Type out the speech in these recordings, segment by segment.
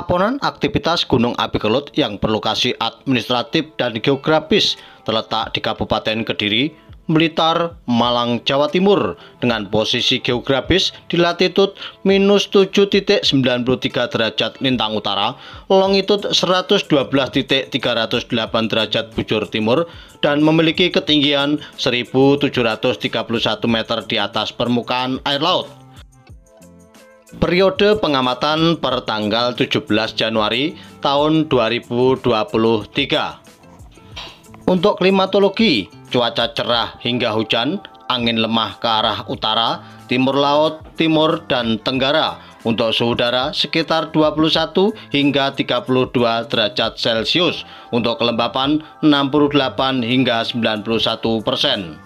Laporan aktivitas Gunung Api Kelut yang berlokasi administratif dan geografis terletak di Kabupaten Kediri, Blitar, Malang, Jawa Timur dengan posisi geografis di latitud -7.93 derajat lintang utara, longitud 112.308 derajat bujur timur, dan memiliki ketinggian 1.731 meter di atas permukaan air laut. Periode pengamatan per tanggal 17 Januari tahun 2023. Untuk klimatologi, cuaca cerah hingga hujan, angin lemah ke arah utara, timur laut, timur, dan tenggara. Untuk suhu udara sekitar 21 hingga 32 derajat Celcius. Untuk kelembapan 68 hingga 91%.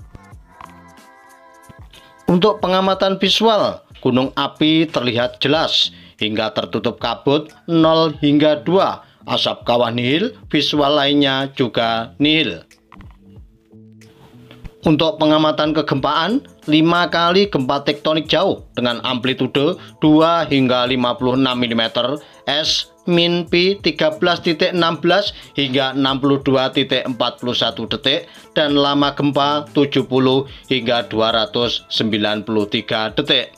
Untuk pengamatan visual, gunung api terlihat jelas hingga tertutup kabut 0 hingga 2. Asap kawah nihil, visual lainnya juga nihil. Untuk pengamatan kegempaan, 5 kali gempa tektonik jauh dengan amplitude 2 hingga 56 mm, S min pi 13.16 hingga 62.41 detik, dan lama gempa 70 hingga 293 detik.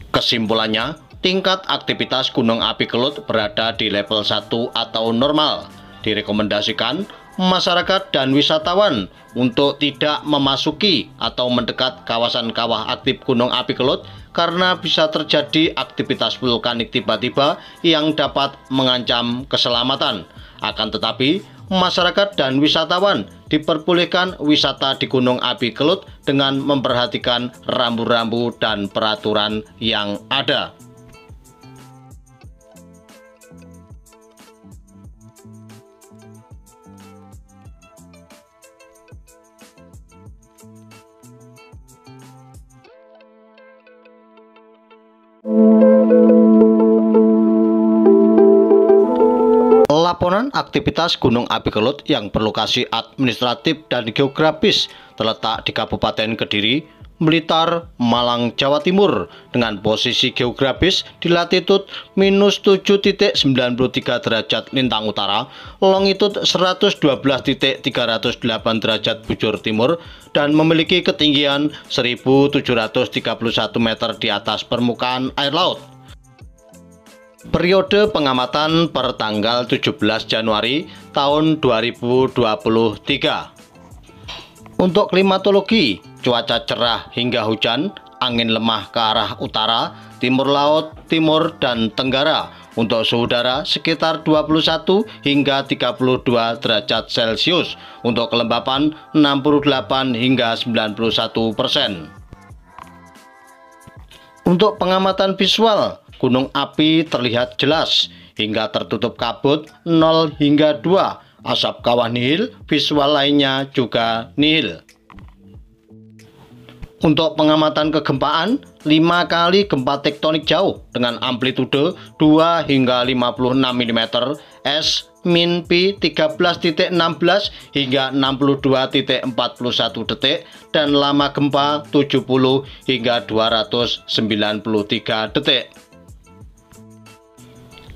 Kesimpulannya, tingkat aktivitas Gunung Api Kelut berada di level 1 atau normal. Direkomendasikan masyarakat dan wisatawan untuk tidak memasuki atau mendekat kawasan kawah aktif Gunung Api Kelut karena bisa terjadi aktivitas vulkanik tiba-tiba yang dapat mengancam keselamatan. Akan tetapi, masyarakat dan wisatawan diperbolehkan wisata di Gunung Api Kelut dengan memperhatikan rambu-rambu dan peraturan yang ada. Laporan aktivitas Gunung Api Kelut yang berlokasi administratif dan geografis terletak di Kabupaten Kediri, Blitar, Malang, Jawa Timur dengan posisi geografis di latitud -7.93 derajat lintang utara, longitud 112.308 derajat bujur timur, dan memiliki ketinggian 1.731 meter di atas permukaan air laut. Periode pengamatan per tanggal 17 Januari tahun 2023. Untuk klimatologi, cuaca cerah hingga hujan, angin lemah ke arah utara, timur laut, timur, dan tenggara. Untuk suhu udara sekitar 21 hingga 32 derajat Celcius. Untuk kelembapan 68 hingga 91%. Untuk pengamatan visual, gunung api terlihat jelas hingga tertutup kabut 0 hingga 2. Asap kawah nihil, visual lainnya juga nihil. Untuk pengamatan kegempaan, 5 kali gempa tektonik jauh dengan amplitude 2 hingga 56 mm, S min pi 13.16 hingga 62.41 detik, dan lama gempa 70 hingga 293 detik.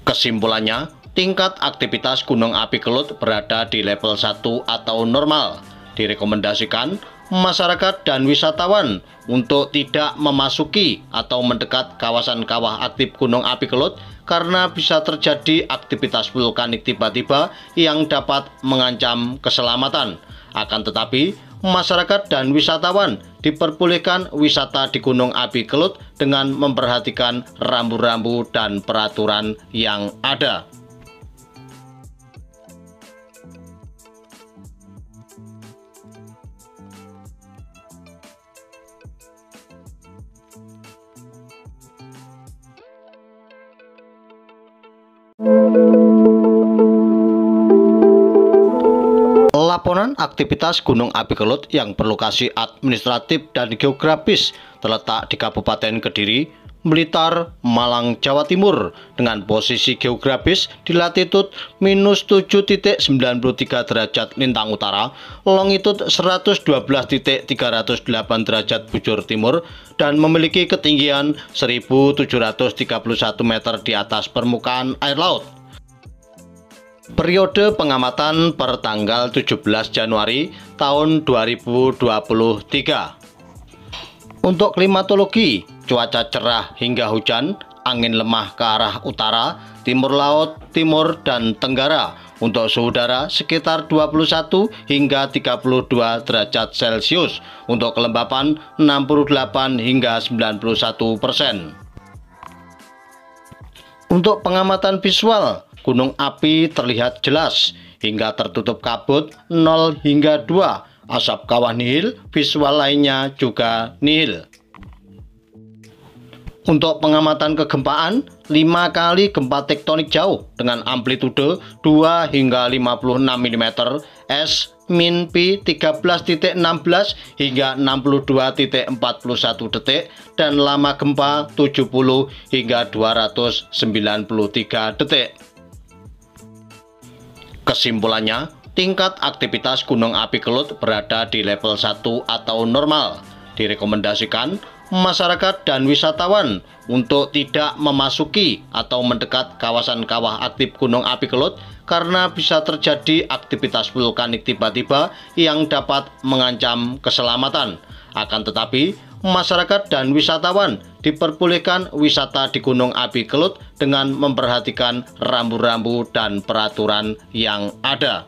Kesimpulannya, tingkat aktivitas Gunung Api Kelut berada di level 1 atau normal. Direkomendasikan masyarakat dan wisatawan untuk tidak memasuki atau mendekat kawasan kawah aktif Gunung Api Kelut karena bisa terjadi aktivitas vulkanik tiba-tiba yang dapat mengancam keselamatan. Akan tetapi, masyarakat dan wisatawan diperbolehkan wisata di Gunung Api Kelut dengan memperhatikan rambu-rambu dan peraturan yang ada. Laporan aktivitas Gunung Api Kelut yang berlokasi administratif dan geografis terletak di Kabupaten Kediri, Blitar, Malang, Jawa Timur dengan posisi geografis di latitud -7.93 derajat lintang utara, longitud 112.308 derajat bujur timur, dan memiliki ketinggian 1.731 meter di atas permukaan air laut. Periode pengamatan per tanggal 17 Januari tahun 2023. Untuk klimatologi, cuaca cerah hingga hujan, angin lemah ke arah utara, timur laut, timur, dan tenggara. Untuk suhu udara sekitar 21 hingga 32 derajat Celcius. Untuk kelembapan 68 hingga 91%. Untuk pengamatan visual, gunung api terlihat jelas hingga tertutup kabut 0 hingga 2. Asap kawah nihil, visual lainnya juga nihil. Untuk pengamatan kegempaan, 5 kali gempa tektonik jauh dengan amplitude 2 hingga 56 mm, S min pi 13.16 hingga 62.41 detik, dan lama gempa 70 hingga 293 detik. Kesimpulannya, tingkat aktivitas gunung api Kelut berada di level 1 atau normal. Direkomendasikan masyarakat dan wisatawan untuk tidak memasuki atau mendekat kawasan kawah aktif gunung api Kelut karena bisa terjadi aktivitas vulkanik tiba-tiba yang dapat mengancam keselamatan. Akan tetapi, masyarakat dan wisatawan diperbolehkan wisata di gunung api Kelut dengan memperhatikan rambu-rambu dan peraturan yang ada.